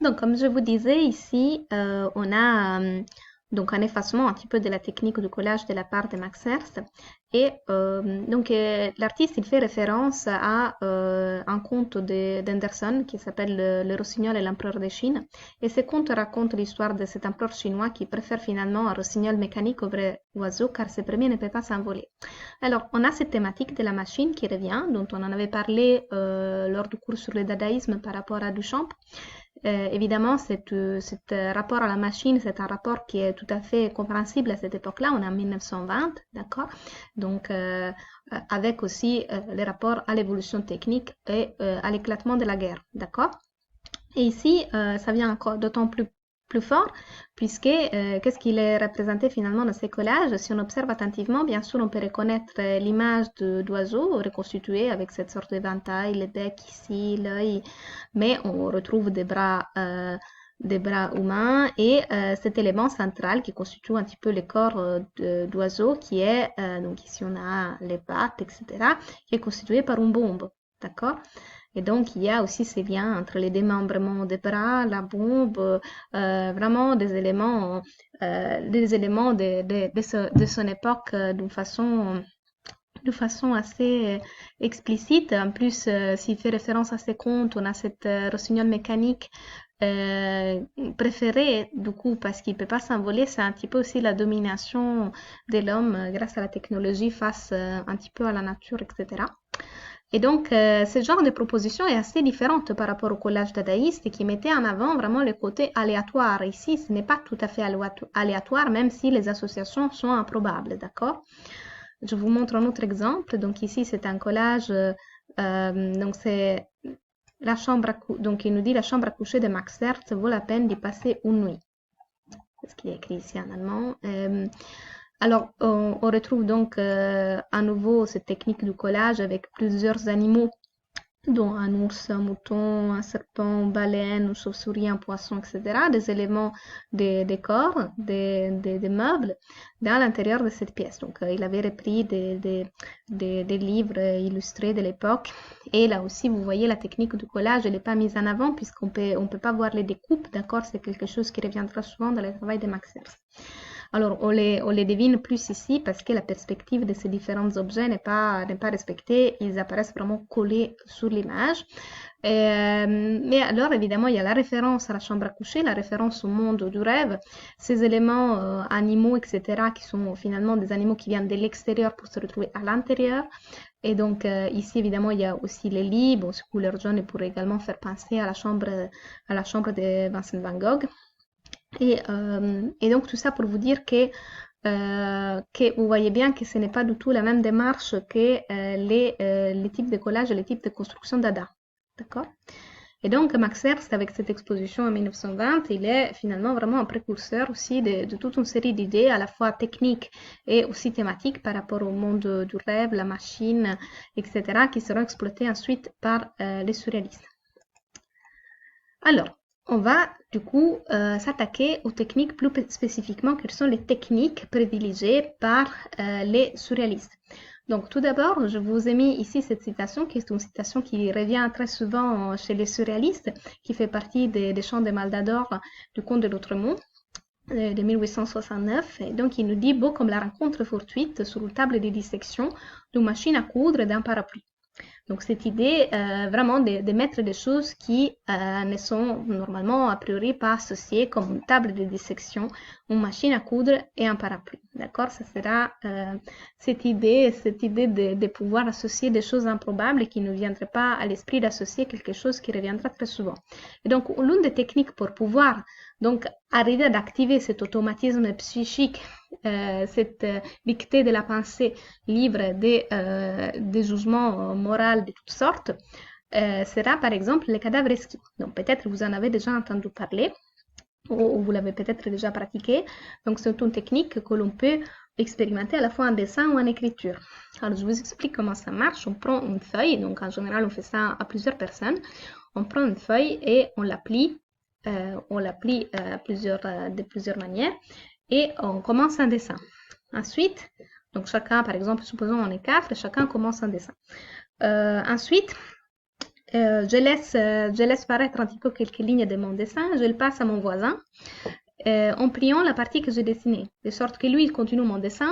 Donc, comme je vous disais ici, on a donc un effacement un petit peu de la technique de collage de la part de Max Ernst. Et l'artiste, il fait référence à un conte d'Anderson qui s'appelle Le Rossignol et l'empereur de Chine. Et ce conte raconte l'histoire de cet empereur chinois qui préfère finalement un rossignol mécanique au vrai oiseau car ce premier ne peut pas s'envoler. Alors, on a cette thématique de la machine qui revient, dont on en avait parlé lors du cours sur le dadaïsme par rapport à Duchamp. Évidemment, cet rapport à la machine, c'est un rapport qui est tout à fait compréhensible à cette époque-là, on est en 1920, d'accord? Donc, avec aussi les rapports à l'évolution technique et à l'éclatement de la guerre, d'accord? Et ici, ça vient encore d'autant plus fort, puisque qu'est-ce qu'il est représenté finalement dans ces collages? Si on observe attentivement, bien sûr, on peut reconnaître l'image d'oiseau reconstituée avec cette sorte d'éventail, le bec ici, l'œil, mais on retrouve des bras humains et cet élément central qui constitue un petit peu le corps d'oiseau qui est, donc ici on a les pattes, etc., qui est constitué par une bombe, d'accord? Et donc, il y a aussi ces liens entre les démembrements des bras, la bombe, vraiment des éléments de son époque d'une façon assez explicite. En plus, s'il fait référence à ces contes, on a cette rossignol mécanique euh, préférée, du coup, parce qu'il ne peut pas s'envoler. C'est un petit peu aussi la domination de l'homme grâce à la technologie face un petit peu à la nature, etc. Et donc, ce genre de proposition est assez différente par rapport au collage dadaïste qui mettait en avant vraiment le côté aléatoire. Ici, ce n'est pas tout à fait aléatoire, même si les associations sont improbables, d'accord? Je vous montre un autre exemple. Donc ici, c'est un collage. Donc c'est la chambre donc il nous dit la chambre à coucher de Max Ernst vaut la peine d'y passer une nuit. C'est ce qui est écrit ici en allemand. Alors, on retrouve donc à nouveau cette technique du collage avec plusieurs animaux, dont un ours, un mouton, un serpent, une baleine, une chauve-souris, un poisson, etc., des éléments des décors, des meubles, dans l'intérieur de cette pièce. Donc, il avait repris des livres illustrés de l'époque. Et là aussi, vous voyez, la technique du collage, elle n'est pas mise en avant on peut pas voir les découpes, d'accord? C'est quelque chose qui reviendra souvent dans le travail de Max Ernst. Alors, on les devine plus ici parce que la perspective de ces différents objets n'est pas respectée. Ils apparaissent vraiment collés sur l'image. Mais alors, évidemment, il y a la référence à la chambre à coucher, la référence au monde du rêve, ces éléments animaux, etc., qui sont finalement des animaux qui viennent de l'extérieur pour se retrouver à l'intérieur. Et donc, ici, évidemment, il y a aussi les lits. Bon, ce couleur jaune pourrait également faire penser à la chambre de Vincent Van Gogh. Et donc tout ça pour vous dire que vous voyez bien que ce n'est pas du tout la même démarche que les types de collage et les types de construction d'Ada. D'accord? Et donc Max Ernst, avec cette exposition en 1920, il est finalement vraiment un précurseur aussi de toute une série d'idées, à la fois techniques et aussi thématiques par rapport au monde du rêve, la machine, etc., qui seront exploitées ensuite par les surréalistes. Alors, on va du coup s'attaquer aux techniques plus spécifiquement, quelles sont les techniques privilégiées par les surréalistes. Donc tout d'abord, je vous ai mis ici cette citation qui est une citation qui revient très souvent chez les surréalistes, qui fait partie des chants de Maldador du Comte de l'Outremont de 1869. Et donc il nous dit beau comme la rencontre fortuite sur une table de dissection d'une machine à coudre et d'un parapluie. Donc cette idée vraiment de mettre des choses qui ne sont normalement a priori pas associées comme une table de dissection, une machine à coudre et un parapluie. D'accord? Ça sera cette idée de pouvoir associer des choses improbables qui ne viendraient pas à l'esprit d'associer quelque chose qui reviendra très souvent. Et donc l'une des techniques pour pouvoir donc arriver à activer cet automatisme psychique, cette dictée de la pensée libre des jugements moraux de toutes sortes, sera par exemple le cadavre esquis. Donc peut-être vous en avez déjà entendu parler ou vous l'avez peut-être déjà pratiqué. Donc c'est une technique que l'on peut expérimenter à la fois en dessin ou en écriture. Alors je vous explique comment ça marche. On prend une feuille, donc en général on fait ça à plusieurs personnes. On prend une feuille et on la plie de plusieurs manières et on commence un dessin. Ensuite, donc chacun, par exemple, supposons on est quatre, chacun commence un dessin. Ensuite, Je laisse paraître un petit peu quelques lignes de mon dessin, je le passe à mon voisin en pliant la partie que j'ai dessinée, de sorte que lui, il continue mon dessin,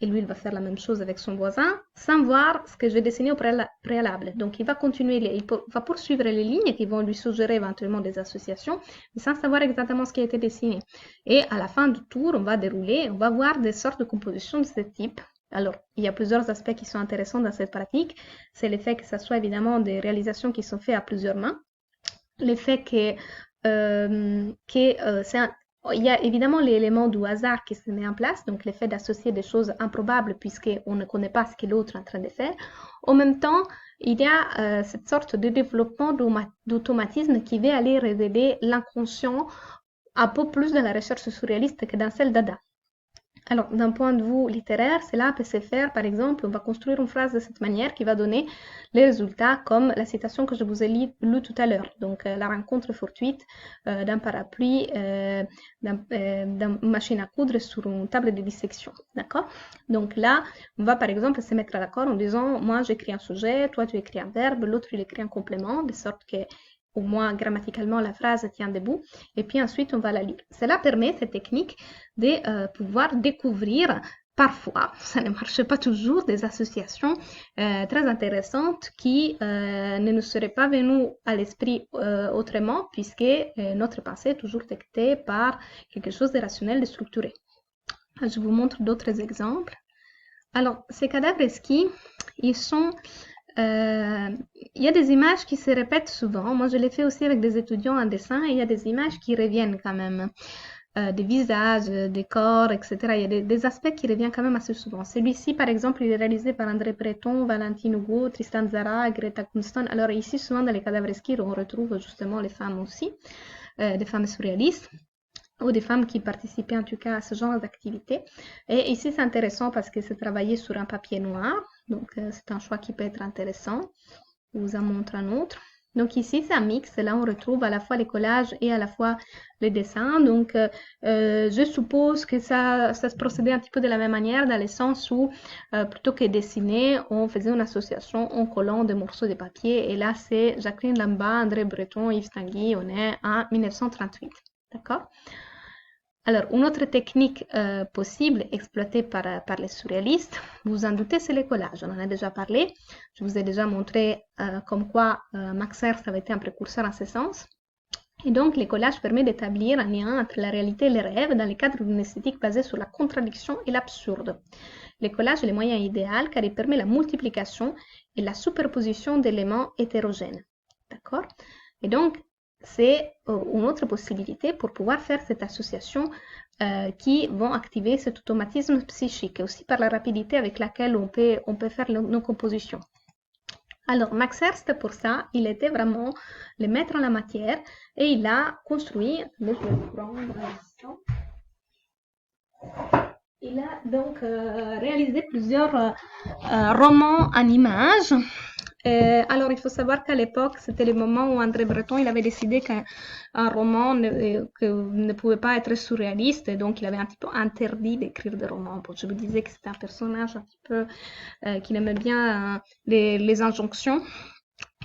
et lui, il va faire la même chose avec son voisin, sans voir ce que j'ai dessiné au préalable. Donc, il va continuer, va poursuivre les lignes qui vont lui suggérer éventuellement des associations, mais sans savoir exactement ce qui a été dessiné. Et à la fin du tour, on va dérouler, on va voir des sortes de compositions de ce type. Alors, il y a plusieurs aspects qui sont intéressants dans cette pratique. C'est le fait que ce soit évidemment des réalisations qui sont faites à plusieurs mains, le fait il y a évidemment l'élément du hasard qui se met en place, donc le fait d'associer des choses improbables puisqu'on ne connaît pas ce que l'autre est en train de faire. En même temps, il y a cette sorte de développement d'automatisme qui va aller révéler l'inconscient un peu plus dans la recherche surréaliste que dans celle d'Ada. Alors, d'un point de vue littéraire, cela peut se faire, par exemple, on va construire une phrase de cette manière qui va donner les résultats comme la citation que je vous ai lue tout à l'heure. Donc, la rencontre fortuite d'un parapluie, d'une machine à coudre sur une table de dissection. D'accord? Donc là, on va par exemple se mettre d'accord en disant, moi j'écris un sujet, toi tu écris un verbe, l'autre il écrit un complément, de sorte que au moins grammaticalement la phrase tient debout, et puis ensuite on va la lire. Cela permet, cette technique, de pouvoir découvrir parfois, ça ne marche pas toujours, des associations très intéressantes qui ne nous seraient pas venues à l'esprit autrement, puisque notre pensée est toujours dictée par quelque chose de rationnel, de structuré. Je vous montre d'autres exemples. Alors, ces cadavres esquis, ils sont... il y a des images qui se répètent souvent. Moi, je l'ai fait aussi avec des étudiants en dessin et il y a des images qui reviennent quand même. Des visages, des corps, etc. Il y a des aspects qui reviennent quand même assez souvent. Celui-ci, par exemple, il est réalisé par André Breton, Valentine Hugo, Tristan Tzara, Greta Kunston. Alors ici, souvent dans les cadavres esquis, on retrouve justement les femmes aussi, des femmes surréalistes ou des femmes qui participaient en tout cas à ce genre d'activité. Et ici, c'est intéressant parce que c'est travaillé sur un papier noir. Donc, c'est un choix qui peut être intéressant. Je vous en montre un autre. Donc ici, c'est un mix. Là, on retrouve à la fois les collages et à la fois les dessins. Donc, je suppose que ça se procédait un petit peu de la même manière, dans le sens où, plutôt que dessiner, on faisait une association en collant des morceaux de papier. Et là, c'est Jacqueline Lamba, André Breton, Yves Tanguy. On est en 1938. D'accord? Alors, une autre technique possible, exploitée par les surréalistes, vous en doutez, c'est le collage. On en a déjà parlé. Je vous ai déjà montré comme quoi Max Ernst avait été un précurseur en ce sens. Et donc, le collage permet d'établir un lien entre la réalité et le rêve dans le cadre d'une esthétique basée sur la contradiction et l'absurde. Le collage est le moyen idéal car il permet la multiplication et la superposition d'éléments hétérogènes. D'accord? Et donc, c'est une autre possibilité pour pouvoir faire cette association qui vont activer cet automatisme psychique, et aussi par la rapidité avec laquelle on peut faire nos compositions. Alors, Max Ernst, pour ça, il était vraiment le maître en la matière et il a construit, je vais le prendre un instant. Il a donc réalisé plusieurs romans en images. Alors, il faut savoir qu'à l'époque, c'était le moment où André Breton il avait décidé qu'un roman ne pouvait pas être surréaliste, et donc il avait un petit peu interdit d'écrire des romans. Bon, je vous disais que c'était un personnage un petit peu qui aimait bien les injonctions.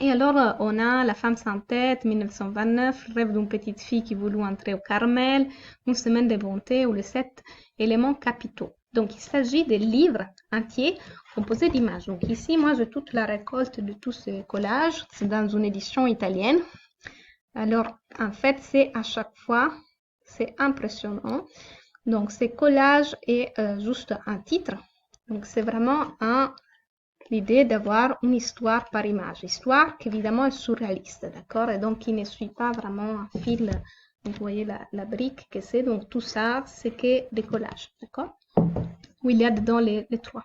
Et alors, on a La femme sans tête, 1929, Le rêve d'une petite fille qui voulut entrer au Carmel, Une semaine de bonté ou les 7 éléments capitaux. Donc, il s'agit de livres entiers composés d'images. Donc, ici, moi, j'ai toute la récolte de tous ces collages. C'est dans une édition italienne. Alors, en fait, c'est à chaque fois, c'est impressionnant. Donc, ces collages est juste un titre. Donc, c'est vraiment l'idée d'avoir une histoire par image. Histoire qui, évidemment, est surréaliste, d'accord? Et donc, qui ne suit pas vraiment un fil. Vous voyez la brique que c'est. Donc, tout ça, c'est que des collages, d'accord? Où il y a dedans les trois.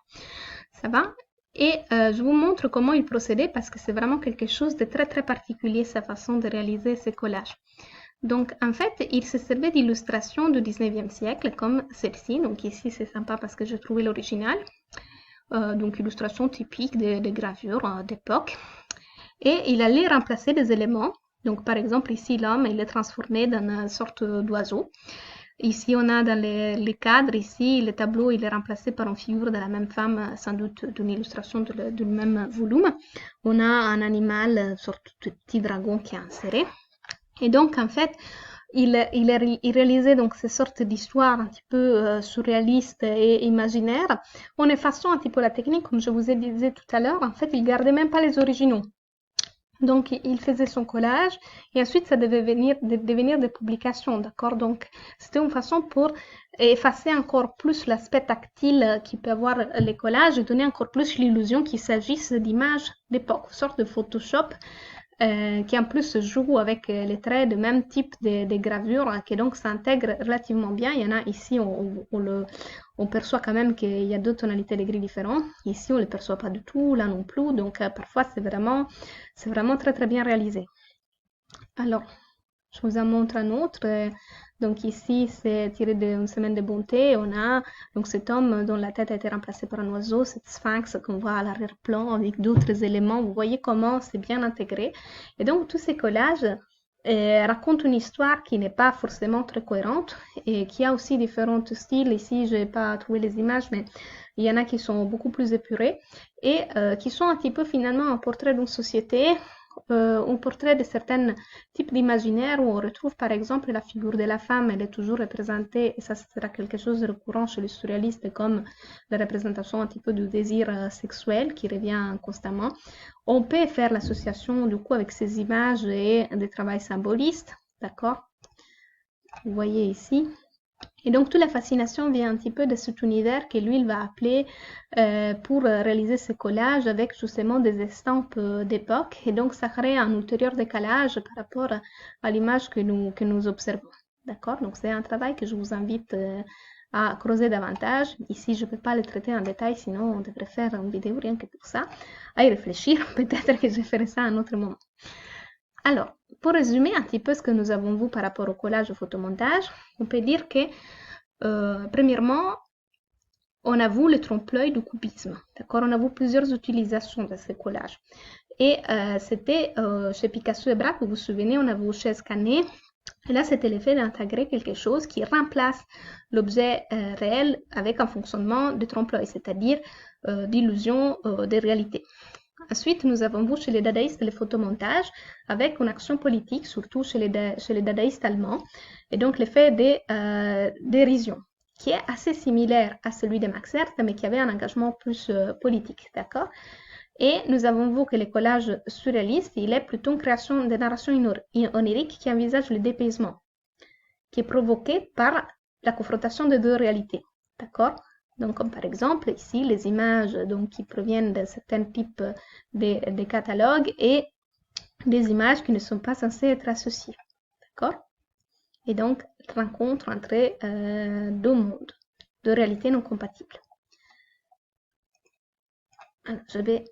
Ça va? Et je vous montre comment il procédait parce que c'est vraiment quelque chose de très, très particulier, sa façon de réaliser ces collages. Donc, en fait, il se servait d'illustrations du 19e siècle, comme celle-ci. Donc, ici, c'est sympa parce que j'ai trouvé l'original. Donc illustration typique de gravures d'époque. Et il allait remplacer des éléments. Donc par exemple ici l'homme il est transformé dans une sorte d'oiseau. Ici, on a dans les cadres, ici, le tableau, il est remplacé par une figure de la même femme, sans doute d'une illustration du même volume. On a un animal, sorte de petit dragon qui est inséré. Et donc, en fait, il réalisait donc ces sortes d'histoires un petit peu surréalistes et imaginaires en effaçant un petit peu la technique, comme je vous ai dit tout à l'heure. En fait, il gardait même pas les originaux. Donc, il faisait son collage et ensuite, ça devait devenir des publications, d'accord? Donc, c'était une façon pour effacer encore plus l'aspect tactile qui peut avoir les collages et donner encore plus l'illusion qu'il s'agisse d'images d'époque, une sorte de Photoshop qui en plus joue avec les traits de même type de gravures, qui donc s'intègrent relativement bien. Il y en a ici, on perçoit quand même qu'il y a deux tonalités de gris différents. Ici, on ne les perçoit pas du tout, là non plus. Donc, parfois, c'est vraiment très, très bien réalisé. Alors, je vous en montre un autre. Donc ici, c'est tiré d'une semaine de bonté. On a donc cet homme dont la tête a été remplacée par un oiseau, cette sphinx qu'on voit à l'arrière-plan avec d'autres éléments. Vous voyez comment c'est bien intégré. Et donc tous ces collages racontent une histoire qui n'est pas forcément très cohérente et qui a aussi différents styles. Ici, je n'ai pas trouvé les images, mais il y en a qui sont beaucoup plus épurés et qui sont un petit peu finalement un portrait d'une société, un portrait de certains types d'imaginaire où on retrouve par exemple la figure de la femme, elle est toujours représentée, et ça sera quelque chose de récurrent chez les surréalistes, comme la représentation un petit peu du désir sexuel qui revient constamment. On peut faire l'association du coup avec ces images et des travails symbolistes, d'accord? Vous voyez ici. Et donc, toute la fascination vient un petit peu de cet univers que lui, il va appeler pour réaliser ce collage avec justement des estampes d'époque. Et donc, ça crée un ultérieur décalage par rapport à l'image que nous observons. D'accord? Donc, c'est un travail que je vous invite à creuser davantage. Ici, je ne peux pas le traiter en détail, sinon on devrait faire une vidéo rien que pour ça. À y réfléchir, peut-être que je ferai ça à un autre moment. Alors, pour résumer un petit peu ce que nous avons vu par rapport au collage au photomontage, on peut dire que, premièrement, on a vu le trompe-l'œil du cubisme. D'accord? On a vu plusieurs utilisations de ce collage. Et c'était chez Picasso et Braque, vous vous souvenez, on a vu chez Scanet. Et là, c'était l'effet d'intégrer quelque chose qui remplace l'objet réel avec un fonctionnement de trompe-l'œil, c'est-à-dire d'illusion de réalité. Ensuite, nous avons vu chez les dadaïstes le photomontage avec une action politique, surtout chez les dadaïstes allemands, et donc l'effet de dérision, qui est assez similaire à celui de Max Ernst, mais qui avait un engagement plus politique, d'accord? Et nous avons vu que le collage surréaliste, il est plutôt une création de narration onirique qui envisage le dépaysement, qui est provoqué par la confrontation de deux réalités, d'accord? Donc, comme par exemple, ici, les images donc, qui proviennent de certains types de catalogues et des images qui ne sont pas censées être associées. D'accord? Et donc, rencontre entre deux mondes, deux réalités non compatibles. Alors, je vais